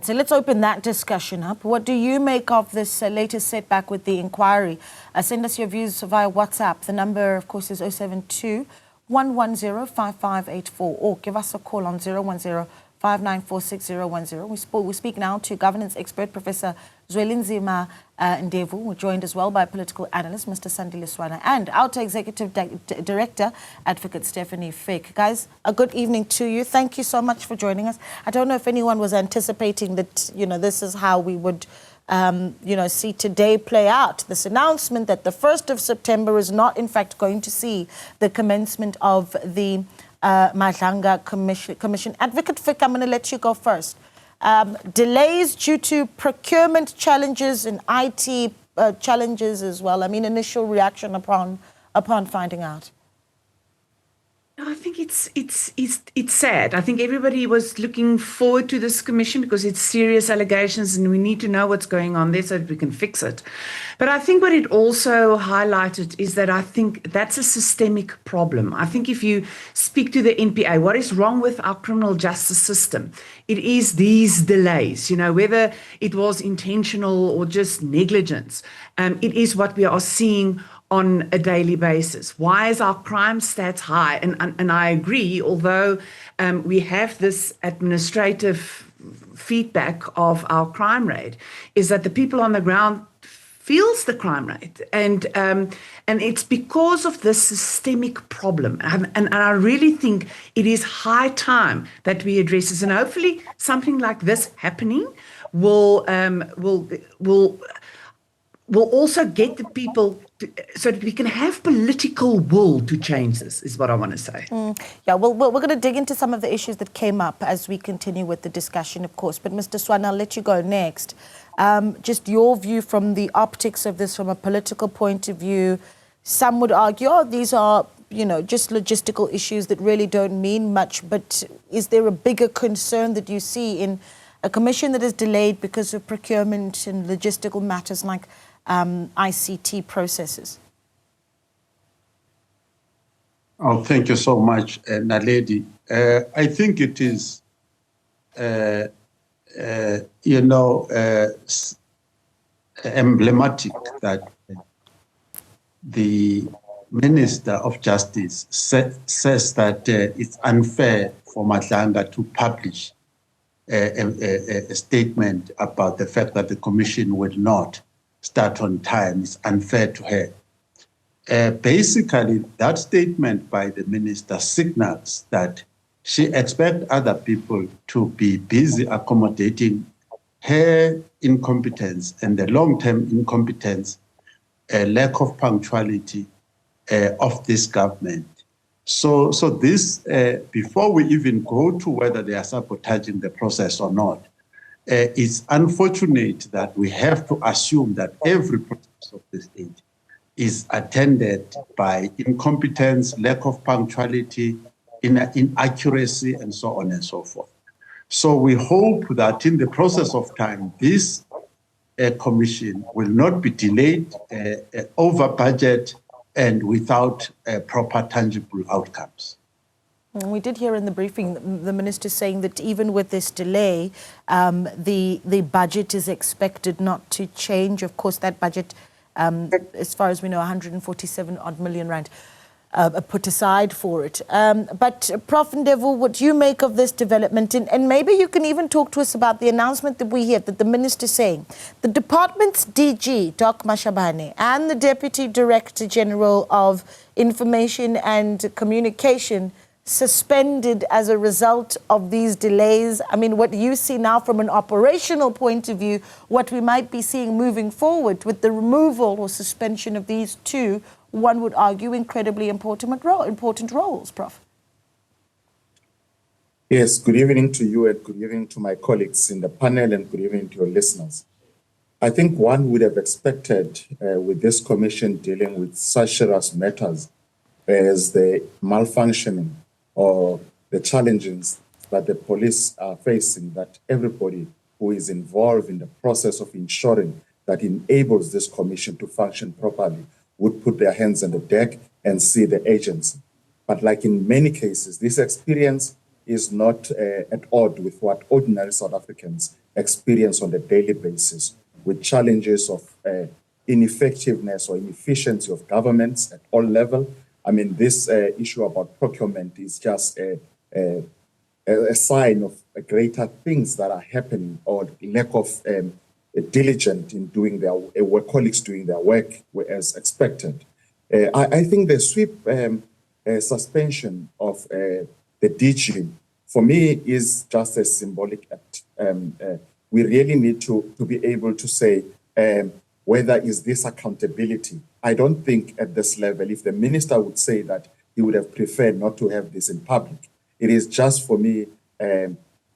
So let's open that discussion up. What do you make of this latest setback with the inquiry? Send us your views via WhatsApp. The number, of course, is 072 110 5584, or give us a call on 010 594 6010. We speak now to governance expert Professor Zwelinzima Ndevu. We're joined as well by political analyst Mr. Sandile Swana and outer executive director Advocate Stephanie Fick. Guys, a good evening to you. Thank you so much for joining us. I don't know if anyone was anticipating that, this is how we would see today play out. This announcement that the 1st of September is not, in fact, going to see the commencement of the Madlanga Commission. Advocate Fick, I'm going to let you go first. Delays due to procurement challenges and IT challenges as well. I mean, initial reaction upon finding out. I think it's sad. I think everybody was looking forward to this commission because it's serious allegations and we need to know what's going on there so that we can fix it. But I think what it also highlighted is that I think that's a systemic problem. I think if you speak to the NPA, what is wrong with our criminal justice system? It is these delays, whether it was intentional or just negligence. It is what we are seeing on a daily basis. Why is our crime stats high? And I agree, although we have this administrative feedback of our crime rate, is that the people on the ground feels the crime rate. And it's because of this systemic problem. And I really think it is high time that we address this. And hopefully something like this happening will also get the people so that we can have political will to change this, is what I want to say. Yeah, well, we're going to dig into some of the issues that came up as we continue with the discussion, of course. But Mr. Swan, I'll let you go next. Just your view from the optics of this, from a political point of view. Some would argue, these are, just logistical issues that really don't mean much. But is there a bigger concern that you see in a commission that is delayed because of procurement and logistical matters like ICT processes? Oh, thank you so much, Naledi. I think it is, emblematic that the Minister of Justice says that it's unfair for Madlanga to publish a statement about the fact that the commission will not start on time. Is unfair to her. Basically, that statement by the minister signals that she expects other people to be busy accommodating her incompetence and the long-term incompetence, lack of punctuality of this government. So this, before we even go to whether they are sabotaging the process or not, it's unfortunate that we have to assume that every process of the state is attended by incompetence, lack of punctuality, inaccuracy, and so on and so forth. So we hope that in the process of time, this commission will not be delayed, over budget, and without proper tangible outcomes. We did hear in the briefing the minister saying that even with this delay, the budget is expected not to change. Of course, that budget, as far as we know, 147 odd million rand put aside for it. But Prof. Ndevu, what do you make of this development? And maybe you can even talk to us about the announcement that we hear that the minister saying the department's DG, Doc Mashabane, and the Deputy Director General of Information and Communication suspended as a result of these delays. I mean, what you see now from an operational point of view, what we might be seeing moving forward with the removal or suspension of these two, one would argue, incredibly important roles, Prof. Yes, good evening to you and good evening to my colleagues in the panel and good evening to your listeners. I think one would have expected with this commission dealing with such serious matters as the malfunctioning or the challenges that the police are facing, that everybody who is involved in the process of ensuring that enables this commission to function properly would put their hands on the deck and see the agency. But like in many cases, this experience is not at odds with what ordinary South Africans experience on a daily basis, with challenges of ineffectiveness or inefficiency of governments at all levels. I mean, this issue about procurement is just a sign of greater things that are happening, or lack of diligence in doing their work, colleagues doing their work as expected. I think the sweep suspension of the DG, for me, is just a symbolic act. We really need to be able to say, whether is this accountability. I don't think at this level, if the minister would say that he would have preferred not to have this in public, it is just for me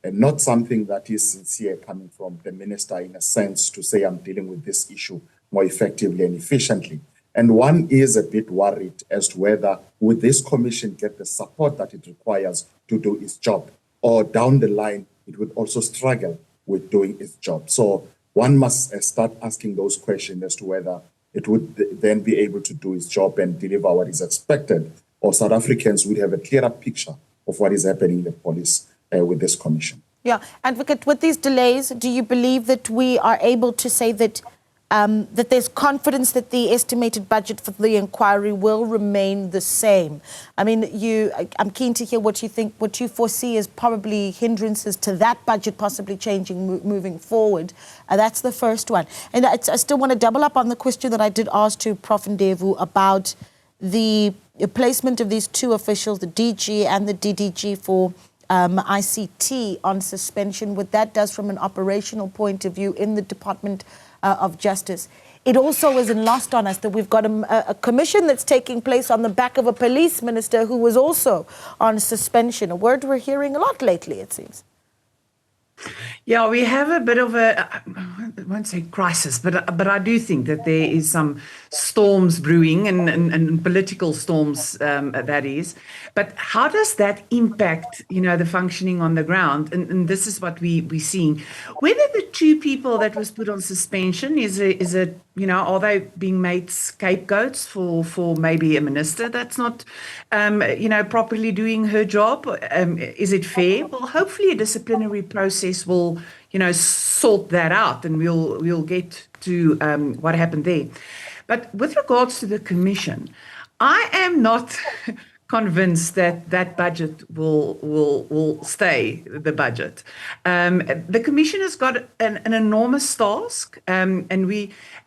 not something that is sincere coming from the minister, in a sense, to say I'm dealing with this issue more effectively and efficiently. And one is a bit worried as to whether would this commission get the support that it requires to do its job, or down the line it would also struggle with doing its job. So one must start asking those questions as to whether it would then be able to do its job and deliver what is expected, or South Africans would have a clearer picture of what is happening in the police with this commission. Yeah, Advocate, with these delays, do you believe that we are able to say that that there's confidence that the estimated budget for the inquiry will remain the same? I mean, I'm keen to hear what you think, what you foresee as probably hindrances to that budget possibly changing moving forward. That's the first one. And I still want to double up on the question that I did ask to Prof. Ndevu about the placement of these two officials, the DG and the DDG for ICT, on suspension, what that does from an operational point of view in the Department of Justice. It also isn't lost on us that we've got a commission that's taking place on the back of a police minister who was also on suspension, a word we're hearing a lot lately, it seems. Yeah, we have a bit of a, I won't say crisis, but I do think that there is some storms brewing and political storms, that is. But how does that impact, the functioning on the ground? And this is what we're seeing. Whether the two people that was put on suspension are they being made scapegoats for maybe a minister that's not, properly doing her job? Is it fair? Well, hopefully a disciplinary process will, sort that out, and we'll get to what happened there. But with regards to the commission, I am not convinced that that budget will stay the budget. The commission has got an enormous task,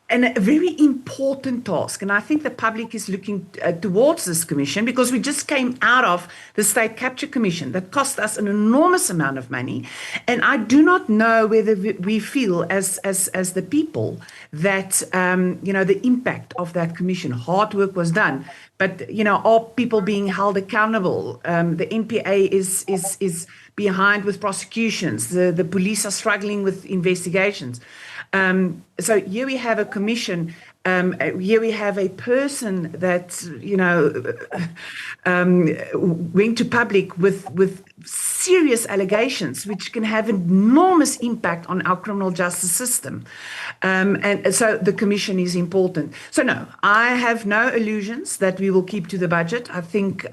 and a very important task. And I think the public is looking towards this commission, because we just came out of the State Capture Commission that cost us an enormous amount of money. And I do not know whether we feel as the people that, the impact of that commission. Hard work was done, but, are people being held accountable? The NPA is behind with prosecutions. The police are struggling with investigations. So here we have a commission, here we have a person that, went to public with serious allegations, which can have enormous impact on our criminal justice system. And so the commission is important. So no, I have no illusions that we will keep to the budget. I think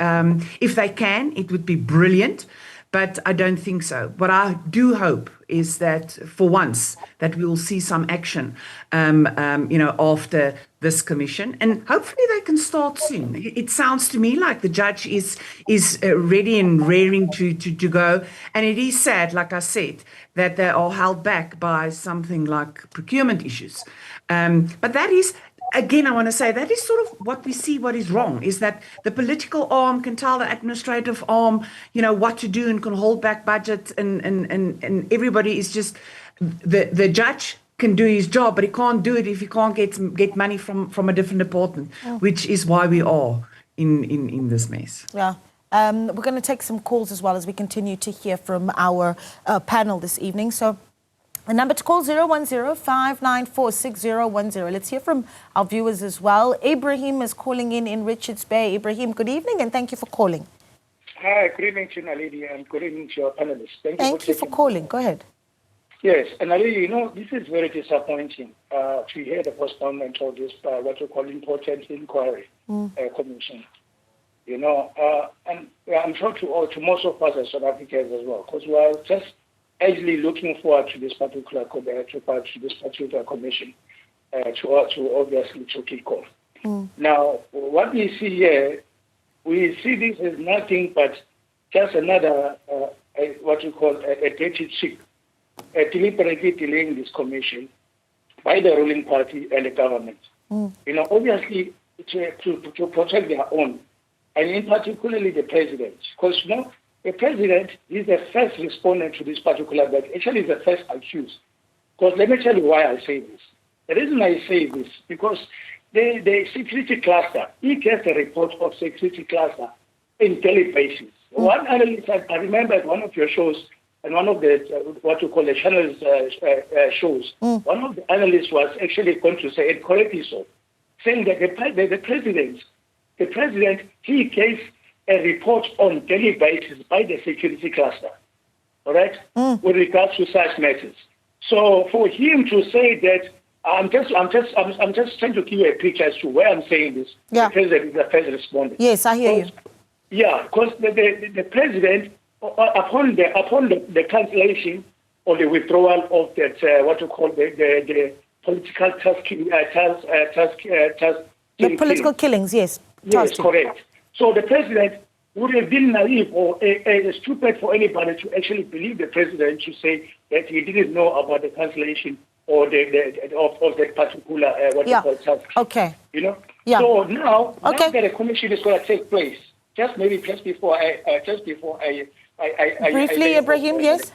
if they can, it would be brilliant. But I don't think so. What I do hope is that for once that we will see some action, after this commission, and hopefully they can start soon. It sounds to me like the judge is ready and raring to go, and it is sad, like I said, that they are held back by something like procurement issues. But that is. Again, I want to say that is sort of what we see, what is wrong, is that the political arm can tell the administrative arm, what to do, and can hold back budget, and everybody is just, the judge can do his job, but he can't do it if he can't get money from a different department, which is why we are in this mess. Yeah. We're going to take some calls as well as we continue to hear from our panel this evening. So the number to call 010-594-6010. Let's hear from our viewers as well. Ibrahim is calling in Richards Bay. Ibrahim, good evening and thank you for calling. Hi, good evening to Naledi and good evening to your panelists. Thank you for calling. Go ahead. Yes, and Naledi, this is very disappointing to hear the postponement of this what you call important inquiry commission. and I'm sure to most of us as South Africans as well, because we are just actually looking forward to this particular commission to obviously to kick off. Now, what we see here, we see this as nothing but just another what you call a dirty trick, deliberately delaying this commission by the ruling party and the government. Obviously to protect their own, and in particularly the president, because the president is the first respondent to this particular, but actually is the first accused. Because let me tell you why I say this. The reason I say this, because the security cluster, he gets a report of security cluster in daily basis. One analyst, I remember at one of your shows, and one of the, what you call the channels shows, one of the analysts was actually going to say, and correctly so, saying that the president, he gave a report on daily basis by the security cluster, all right, with regards to such matters. So for him to say that, I'm just trying to give you a picture as to where I'm saying this. Yeah. The president is the first respondent. Yes, I hear you. Yeah, because the president, upon the cancellation or the withdrawal of that, what you call the political The political killings, yes. Yes, correct. So the president would have been naive or stupid for anybody to actually believe the president to say that he didn't know about the cancellation or of that particular what you call task. Okay. Yeah. So So now that the commission is going to take place, just before I briefly, Ibrahim, yes.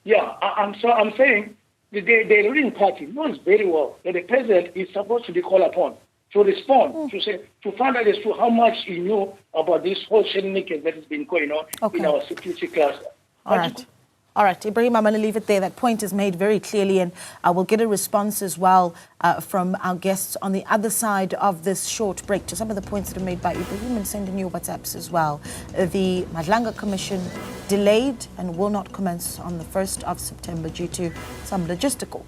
Yeah, I'm saying the ruling party knows very well that the president is supposed to be called upon to respond, to find out as to how much he knew about this whole shenanigans that has been going on in our security cluster. All right, Ibrahim, I'm going to leave it there. That point is made very clearly, and I will get a response as well from our guests on the other side of this short break to some of the points that are made by Ibrahim, and send in your WhatsApps as well. The Madlanga Commission delayed and will not commence on the 1st of September due to some logistical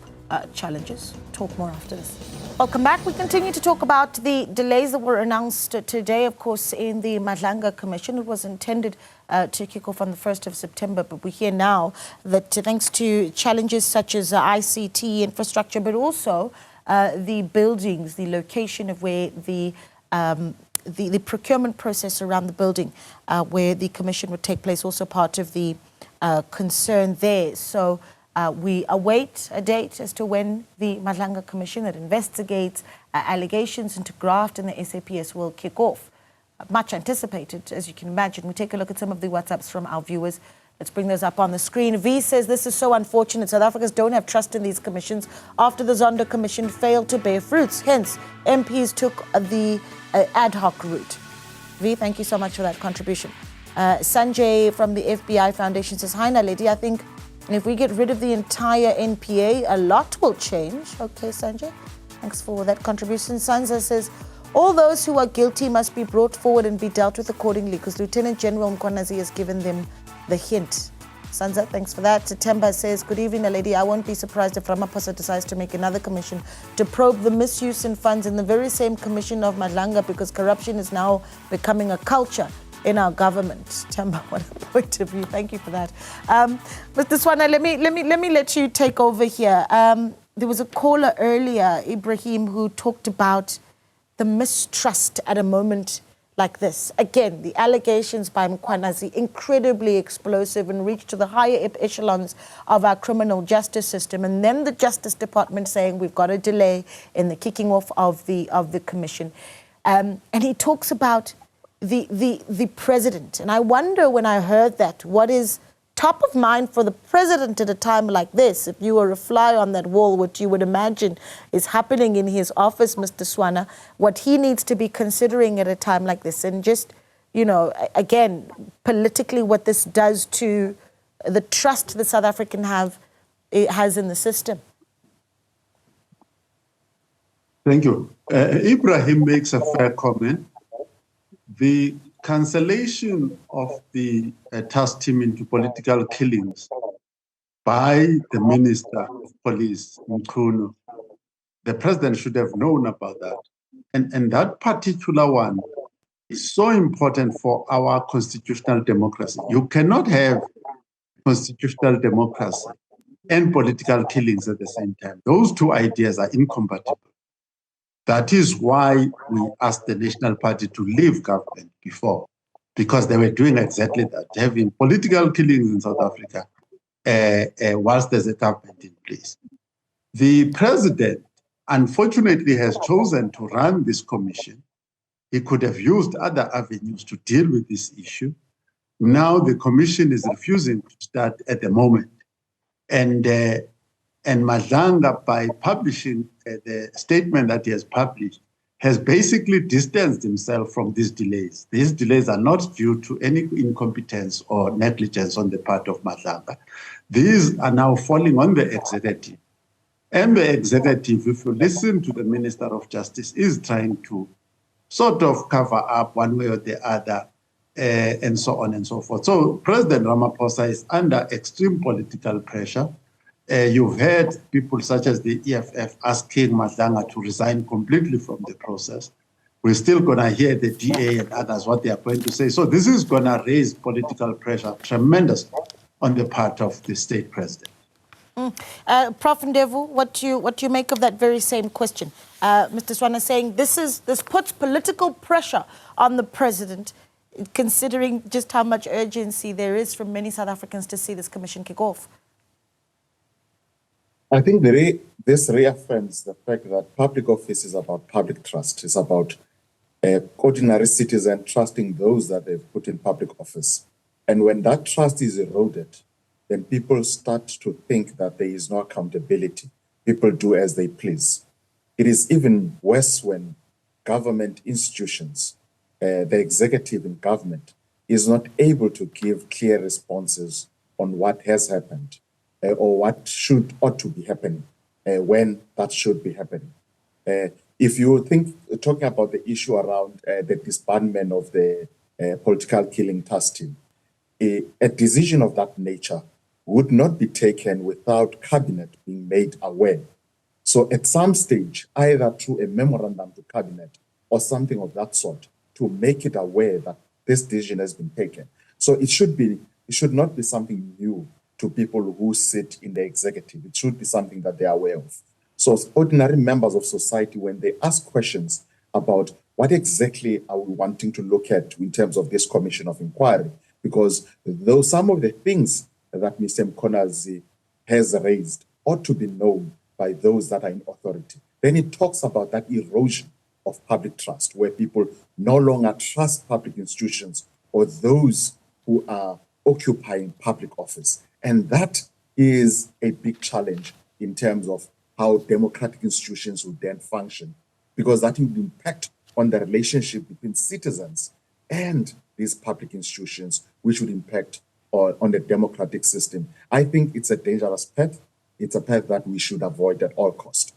challenges. Talk more after this. Welcome back. We continue to talk about the delays that were announced today, of course, in the Madlanga Commission. It was intended to kick off on the 1st of September, but we hear now that thanks to challenges such as ICT infrastructure, but also the buildings, the location of where the procurement process around the building where the commission would take place, also part of the concern there. So we await a date as to when the Madlanga Commission that investigates allegations into graft in the SAPS will kick off. Much anticipated, as you can imagine. We take a look at some of the WhatsApps from our viewers. Let's bring those up on the screen. V says, this is so unfortunate. South Africans don't have trust in these commissions after the Zondo Commission failed to bear fruits. Hence, MPs took the ad hoc route. V, thank you so much for that contribution. Sanjay from the FBI Foundation says, hi, Naledi, I think if we get rid of the entire NPA, a lot will change. Okay, Sanjay, thanks for that contribution. Sansa says, all those who are guilty must be brought forward and be dealt with accordingly, because Lieutenant General Mkonazi has given them the hint. Sansa, thanks for that. Temba says, good evening, lady. I won't be surprised if Ramaphosa decides to make another commission to probe the misuse in funds in the very same commission of Madlanga, because corruption is now becoming a culture in our government. Temba, what a point of view. Thank you for that. But this one, let me let you take over here. There was a caller earlier, Ibrahim, who talked about the mistrust at a moment like this. Again, the allegations by Mkhwanazi, incredibly explosive and reached to the higher echelons of our criminal justice system. And then the Justice Department saying we've got a delay in the kicking off of the commission. And he talks about the president. And I wonder, when I heard that, what is top of mind for the president at a time like this? If you were a fly on that wall, what you would imagine is happening in his office, Mr. Swana, what he needs to be considering at a time like this, and just, again, politically, what this does to the trust the South African has in the system. Thank you. Ibrahim makes a fair comment. The cancellation of the task team into political killings by the Minister of Police, Mkhunu, the president should have known about that. And that particular one is so important for our constitutional democracy. You cannot have constitutional democracy and political killings at the same time. Those two ideas are incompatible. That is why we asked the National Party to leave government before, because they were doing exactly that, having political killings in South Africa whilst there's a government in place. The president, unfortunately, has chosen to run this commission. He could have used other avenues to deal with this issue. Now the commission is refusing to start at the moment. And Madlanga, by publishing the statement that he has published, has basically distanced himself from these delays. These delays are not due to any incompetence or negligence on the part of Madlanga. These are now falling on the executive. And the executive, if you listen to the Minister of Justice, is trying to sort of cover up one way or the other, and so on and so forth. So President Ramaphosa is under extreme political pressure. You've heard people such as the EFF asking Madlanga to resign completely from the process. We're still going to hear the DA and others what they are going to say. So this is going to raise political pressure tremendously on the part of the state president. Prof. Ndevu, what do you make of that very same question? Mr. Swana saying this puts political pressure on the president, considering just how much urgency there is from many South Africans to see this commission kick off. I think this reaffirms the fact that public office is about public trust. It's about ordinary citizens trusting those that they've put in public office. And when that trust is eroded, then people start to think that there is no accountability. People do as they please. It is even worse when government institutions, the executive in government, is not able to give clear responses on what has happened or what ought to be happening when that should be happening. If you think, talking about the issue around the disbandment of the political killing task team, a decision of that nature would not be taken without cabinet being made aware. So at some stage, either through a memorandum to cabinet or something of that sort, to make it aware that this decision has been taken. So it should not be something new to people who sit in the executive. It should be something that they are aware of. So as ordinary members of society, when they ask questions about what exactly are we wanting to look at in terms of this commission of inquiry, because though some of the things that Mr. Mkonazi has raised ought to be known by those that are in authority. Then it talks about that erosion of public trust, where people no longer trust public institutions or those who are occupying public office. And that is a big challenge in terms of how democratic institutions would then function, because that would impact on the relationship between citizens and these public institutions, which would impact on the democratic system. I think it's a dangerous path. It's a path that we should avoid at all costs.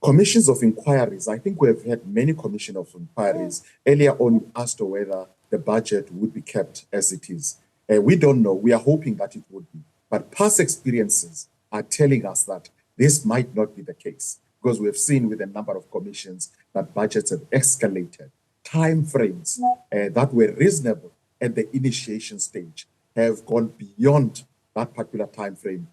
Commissions of inquiries, I think we have had many commissions of inquiries. Earlier on, you asked whether the budget would be kept as it is. We don't know. We are hoping that it would be. But past experiences are telling us that this might not be the case, because we have seen with a number of commissions that budgets have escalated. Time frames that were reasonable at the initiation stage have gone beyond that particular time frame.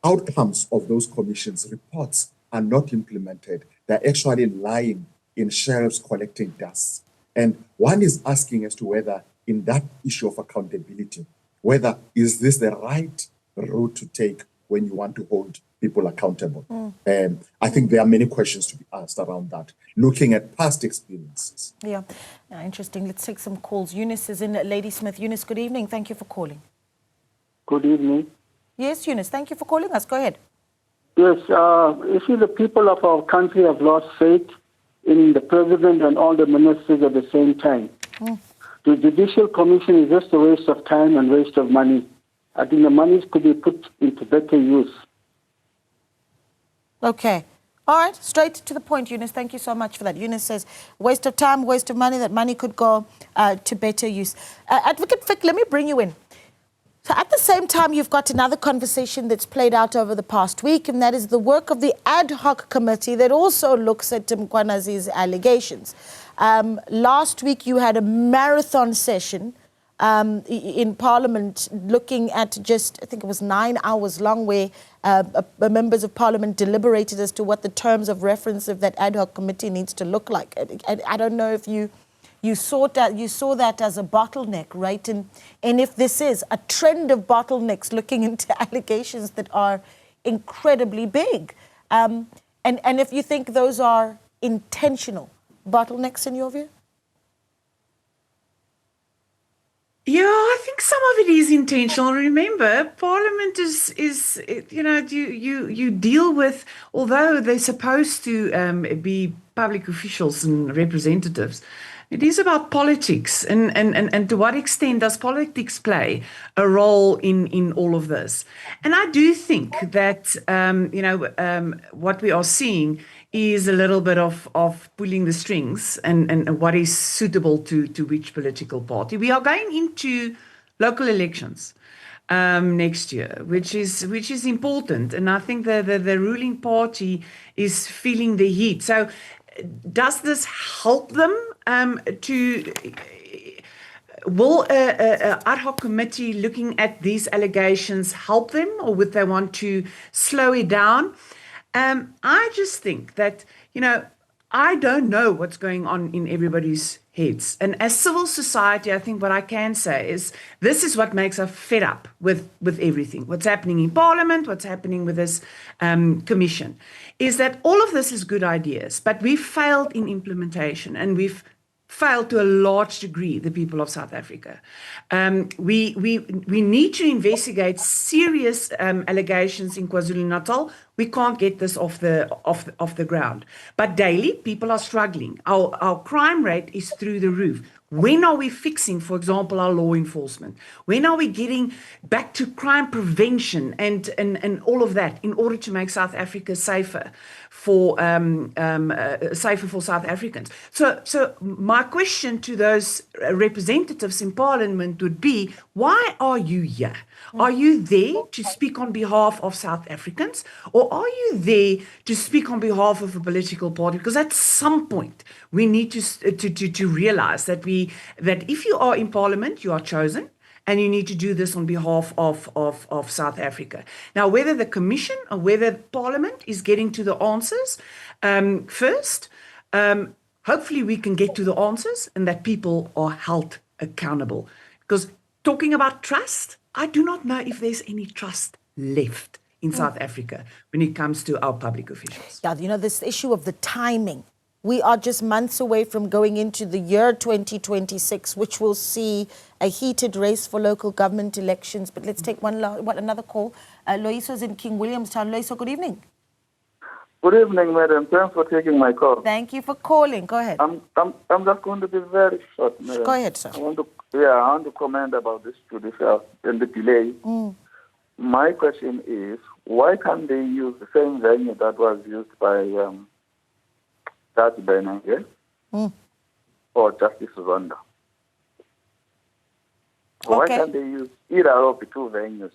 Outcomes of those commissions' reports are not implemented. They're actually lying in shelves collecting dust. And one is asking as to whether in that issue of accountability, whether is this the right route to take when you want to hold people accountable? I think there are many questions to be asked around that, looking at past experiences. Yeah, interesting. Let's take some calls. Eunice is in Ladysmith. Eunice, good evening. Thank you for calling. Good evening. Yes, Eunice, thank you for calling us. Go ahead. Yes, you see, the people of our country have lost faith in the president and all the ministers at the same time. The Judicial Commission is just a waste of time and waste of money. I think the money could be put into better use. Okay. All right, straight to the point, Eunice. Thank you so much for that. Eunice says, waste of time, waste of money, that money could go to better use. Advocate Fick, let me bring you in. So at the same time, you've got another conversation that's played out over the past week, and that is the work of the ad hoc committee that also looks at Mkwanazi's allegations. Last week, you had a marathon session in Parliament looking at just, I think it was 9 hours long, where members of Parliament deliberated as to what the terms of reference of that ad hoc committee needs to look like. I don't know if you saw that as a bottleneck, right? And if this is a trend of bottlenecks looking into allegations that are incredibly big, and if you think those are intentional bottlenecks in your view? Yeah, I think some of it is intentional. Remember, Parliament is you deal with, although they're supposed to be public officials and representatives, it is about politics, and to what extent does politics play a role in all of this? And I do think that what we are seeing is a little bit of pulling the strings and what is suitable to which political party. We are going into local elections next year, which is important, and I think the ruling party is feeling the heat. So, does this help them will a ad hoc committee looking at these allegations help them, or would they want to slow it down? I just think that, I don't know what's going on in everybody's heads. And as civil society, I think what I can say is this is what makes us fed up with everything. What's happening in Parliament, what's happening with this commission, is that all of this is good ideas, but we've failed in implementation, and we've failed to a large degree, the people of South Africa. We need to investigate serious allegations in KwaZulu-Natal. We can't get this off the ground. But daily, people are struggling. Our crime rate is through the roof. When are we fixing, for example, our law enforcement? When are we getting back to crime prevention and all of that in order to make South Africa safer for South Africans? So my question to those representatives in Parliament would be, why are you here? Are you there to speak on behalf of South Africans, or are you there to speak on behalf of a political party? Because at some point we need to realize that if you are in Parliament, you are chosen, and you need to do this on behalf of South Africa. Now, whether the Commission or whether Parliament is getting to the answers first, hopefully we can get to the answers and that people are held accountable. Because talking about trust, I do not know if there's any trust left in South Africa when it comes to our public officials. Yeah, this issue of the timing. We are just months away from going into the year 2026, which will see a heated race for local government elections. But let's take another call. Loiso's in King Williamstown. Loiso, good evening. Good evening, madam. Thanks for taking my call. Thank you for calling. Go ahead. I'm just going to be very short, madam. Go ahead, sir. I want to comment about this judicial and the delay. My question is, why can't they use the same venue that was used by Judge Benenge or Justice Zonda? Why can't they use either of the two venues?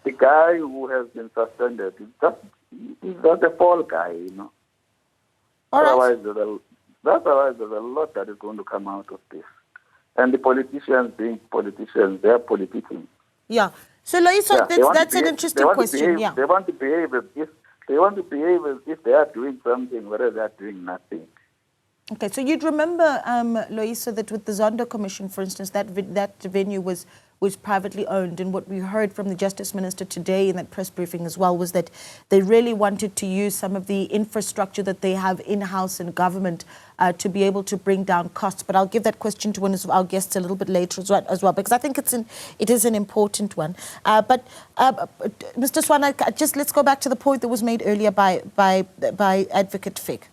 The guy who has been suspended is just a fall guy, All right. Otherwise, there's a lot that is going to come out of this. And the politicians being politicians, they're politicking. Yeah. So, Loiso, that's an interesting question. They want to behave as if they are doing something, whereas they are doing nothing. Okay, so you'd remember, Loiso, that with the Zondo Commission, for instance, that venue was privately owned, and what we heard from the Justice Minister today in that press briefing as well was that they really wanted to use some of the infrastructure that they have in-house in government to be able to bring down costs. But I'll give that question to one of our guests a little bit later as well, because I think it is an important one. But Mr. Swana, let's go back to the point that was made earlier by Advocate Fig.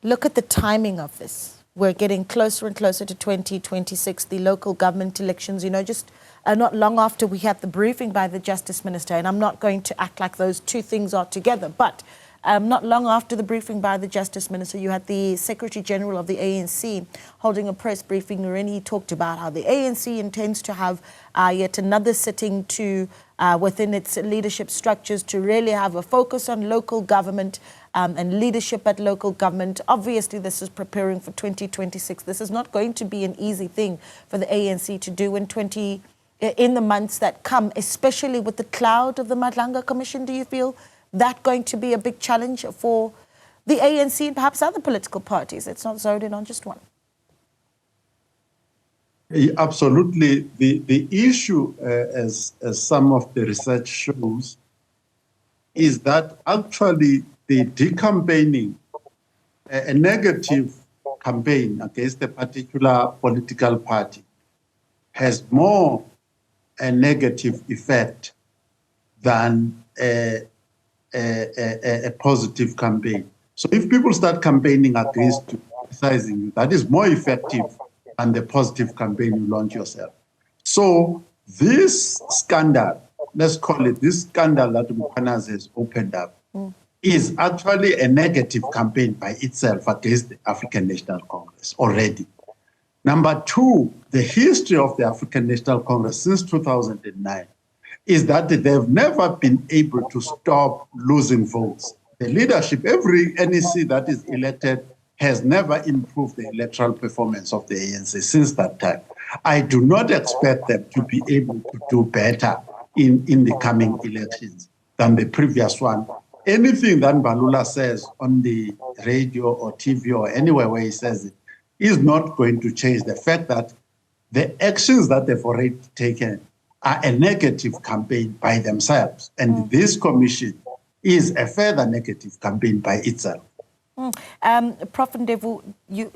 Look at the timing of this. We're getting closer and closer to 2026, the local government elections, just not long after we had the briefing by the Justice Minister. And I'm not going to act like those two things are together. But not long after the briefing by the Justice Minister, you had the Secretary General of the ANC holding a press briefing wherein he talked about how the ANC intends to have yet another sitting to within its leadership structures to really have a focus on local government and leadership at local government. Obviously, this is preparing for 2026. This is not going to be an easy thing for the ANC to do in the months that come, especially with the cloud of the Madlanga Commission. Do you feel that going to be a big challenge for the ANC and perhaps other political parties? It's not zoned in on just one. Absolutely. The issue, as some of the research shows, is that actually the decampaigning, a negative campaign against a particular political party, has more a negative effect than a positive campaign. So if people start campaigning against you, criticizing you, that is more effective than the positive campaign you launch yourself. So this scandal, let's call it this scandal that Mkhwanazi has opened up, is actually a negative campaign by itself against the African National Congress already. Number two, the history of the African National Congress since 2009 is that they've never been able to stop losing votes. The leadership, every NEC that is elected, has never improved the electoral performance of the ANC since that time. I do not expect them to be able to do better in the coming elections than the previous one. Anything that Mbalula says on the radio or TV or anywhere where he says it is not going to change the fact that the actions that they've already taken are a negative campaign by themselves. And this commission is a further negative campaign by itself. Prof. Ndevu,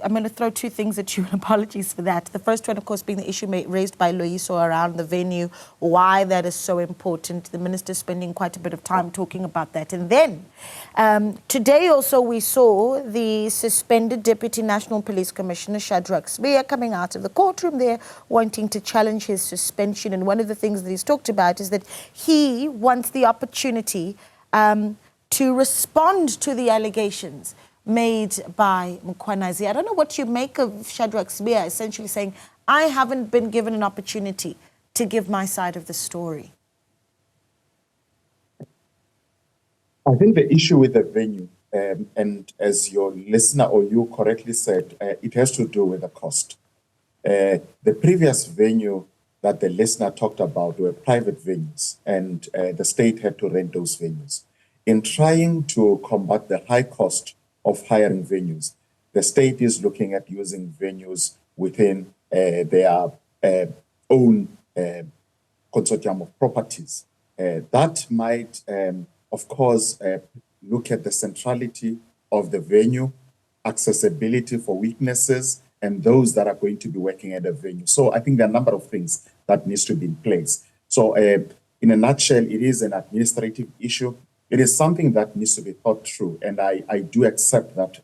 I'm going to throw two things at you, and apologies for that. The first one, of course, being the issue raised by Loyiso around the venue, why that is so important. The minister spending quite a bit of time talking about that. And then today also we saw the suspended Deputy National Police Commissioner, Shadrack Sibiya, coming out of the courtroom there wanting to challenge his suspension. And one of the things that he's talked about is that he wants the opportunity to respond to the allegations made by Mkhwanazi. I don't know what you make of Shadrack Sibiya essentially saying, I haven't been given an opportunity to give my side of the story. I think the issue with the venue, and as your listener or you correctly said, it has to do with the cost. The previous venue that the listener talked about were private venues, and the state had to rent those venues. In trying to combat the high cost of hiring venues, the state is looking at using venues within their own consortium of properties. That might, of course, look at the centrality of the venue, accessibility for witnesses, and those that are going to be working at the venue. So I think there are a number of things that needs to be in place. So in a nutshell, it is an administrative issue. It is something that needs to be thought through. And I do accept that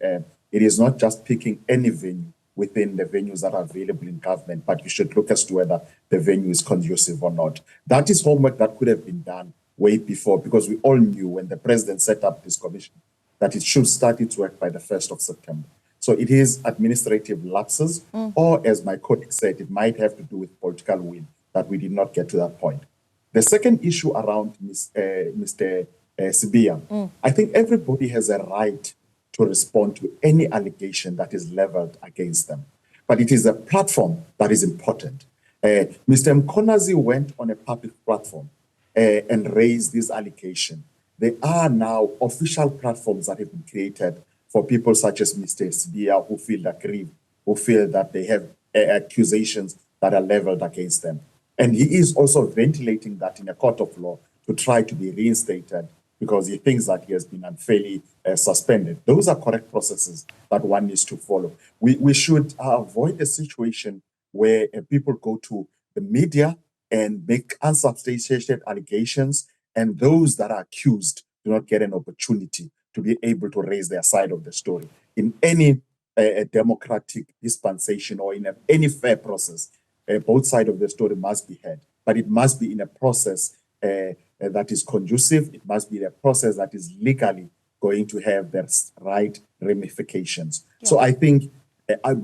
it is not just picking any venue within the venues that are available in government, but you should look as to whether the venue is conducive or not. That is homework that could have been done way before, because we all knew when the president set up this commission that it should start its work by the 1st of September. So it is administrative lapses, or as my colleague said, it might have to do with political will that we did not get to that point. The second issue around Mr. Sibiya, I think everybody has a right to respond to any allegation that is leveled against them. But it is a platform that is important. Mr. Mkhwanazi went on a public platform and raised this allegation. There are now official platforms that have been created for people such as Mr. Sibiya who feel aggrieved, who feel that they have accusations that are leveled against them. And he is also ventilating that in a court of law to try to be reinstated because he thinks that he has been unfairly suspended. Those are correct processes that one needs to follow. We should avoid a situation where people go to the media and make unsubstantiated allegations, and those that are accused do not get an opportunity to be able to raise their side of the story. In any democratic dispensation or in any fair process, both sides of the story must be heard, but it must be in a process that is conducive. It must be a process that is legally going to have the right ramifications. So I think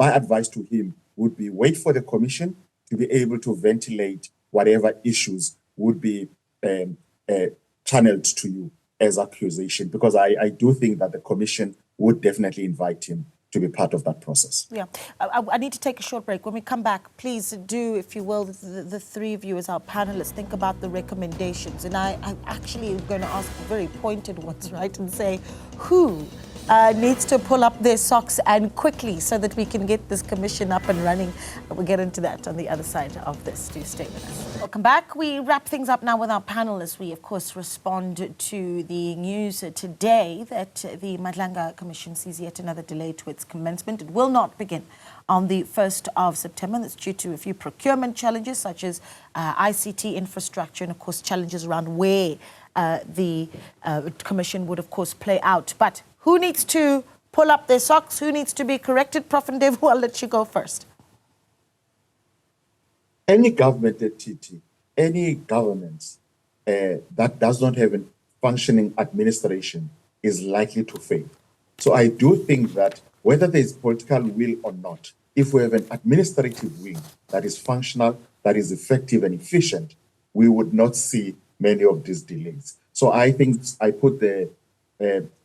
my advice to him would be wait for the commission to be able to ventilate whatever issues would be channeled to you as accusation, because I do think that the commission would definitely invite him to be part of that process. Yeah. I need to take a short break. When we come back, please do, if you will, the three of you as our panelists, think about the recommendations. And I actually am going to ask very pointed ones, right, and say who needs to pull up their socks and quickly so that we can get this commission up and running. We'll get into that on the other side of this. Do stay with us. Welcome back. We wrap things up now with our panelists. We, of course, respond to the news today that the Madlanga Commission sees yet another delay to its commencement. It will not begin on the 1st of September. That's due to a few procurement challenges such as ICT infrastructure and, of course, challenges around where the commission would, of course, play out. But who needs to pull up their socks? Who needs to be corrected? Prof. Ndevu, I'll let you go first. Any government, any government that does not have a functioning administration is likely to fail. So I do think that whether there is political will or not, if we have an administrative wing that is functional, that is effective and efficient, we would not see many of these delays. So I think I put the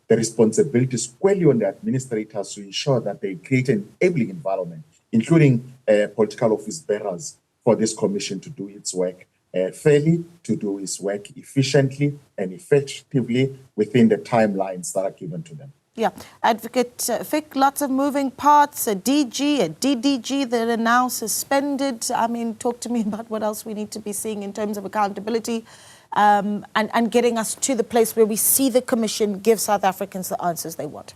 responsibility squarely on the administrators to ensure that they create an enabling environment, including political office bearers, for this commission to do its work fairly, to do its work efficiently and effectively within the timelines that are given to them. Yeah. Advocate Fick, lots of moving parts, a DG, a DDG that are now suspended. I mean, talk to me about what else we need to be seeing in terms of accountability and getting us to the place where we see the commission give South Africans the answers they want.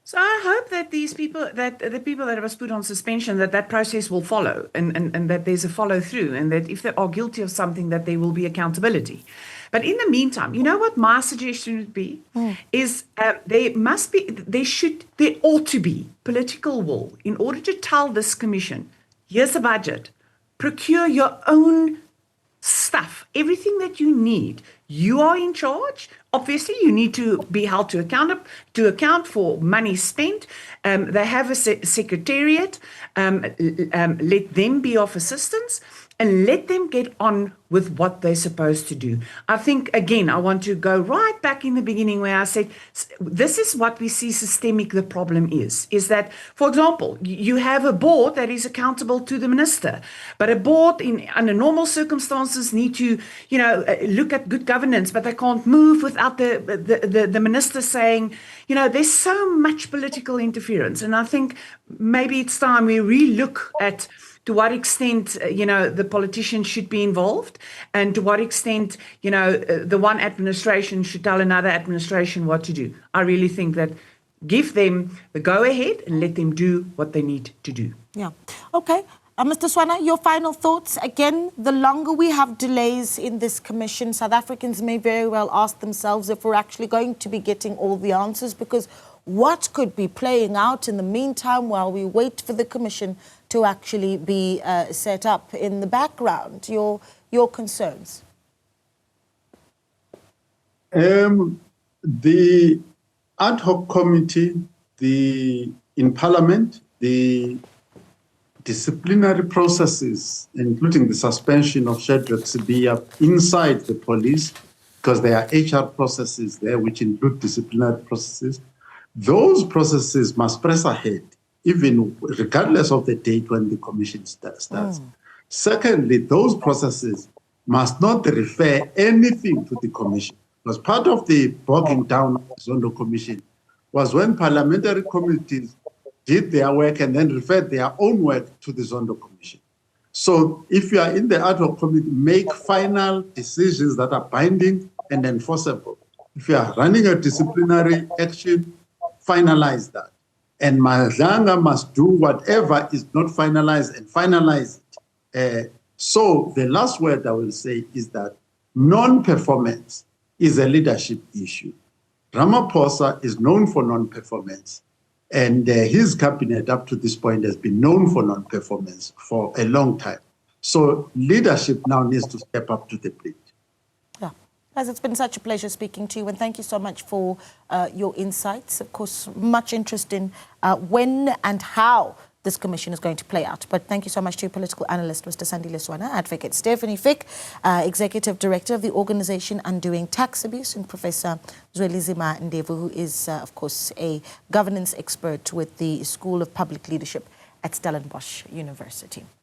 So I hope that these people, that the people that was put on suspension, that process will follow and that there's a follow through, and that if they are guilty of something, that there will be accountability. But in the meantime, you know what my suggestion would be is there ought to be political will in order to tell this commission, here's a budget, procure your own stuff, everything that you need. You are in charge. Obviously, you need to be held to account for money spent. They have a secretariat. Let them be of assistance and let them get on with what they're supposed to do. I think, again, I want to go right back in the beginning where I said, this is what we see systemic the problem is that, for example, you have a board that is accountable to the minister, but a board under normal circumstances need to, look at good governance, but they can't move without the minister saying, there's so much political interference. And I think maybe it's time we relook at to what extent, the politicians should be involved, and to what extent, the one administration should tell another administration what to do. I really think that give them the go-ahead and let them do what they need to do. Yeah. Okay. Mr. Swana, your final thoughts. Again, the longer we have delays in this commission, South Africans may very well ask themselves if we're actually going to be getting all the answers, because what could be playing out in the meantime while we wait for the commission to actually be set up in the background? Your concerns? The ad hoc committee, in Parliament, the disciplinary processes, including the suspension of Shadrack Sibiya inside the police, because there are HR processes there which include disciplinary processes. Those processes must press ahead, even regardless of the date when the commission starts. Secondly, those processes must not refer anything to the commission, because part of the bogging down of the Zondo Commission was when parliamentary committees did their work and then referred their own work to the Zondo Commission. So if you are in the ad hoc committee, make final decisions that are binding and enforceable. If you are running a disciplinary action, finalize that. And Madlanga must do whatever is not finalized and finalize it. So the last word I will say is that non-performance is a leadership issue. Ramaphosa is known for non-performance, and his cabinet up to this point has been known for non-performance for a long time. So leadership now needs to step up to the plate. Yeah. Guys, it's been such a pleasure speaking to you, and thank you so much for your insights. Of course, much interest in when and how this commission is going to play out. But thank you so much to your political analyst, Mr. Sandile Swana, Advocate Stephanie Fick, Executive Director of the organization Undoing Tax Abuse, and Professor Zwelizima Ndevu, who is, of course, a governance expert with the School of Public Leadership at Stellenbosch University.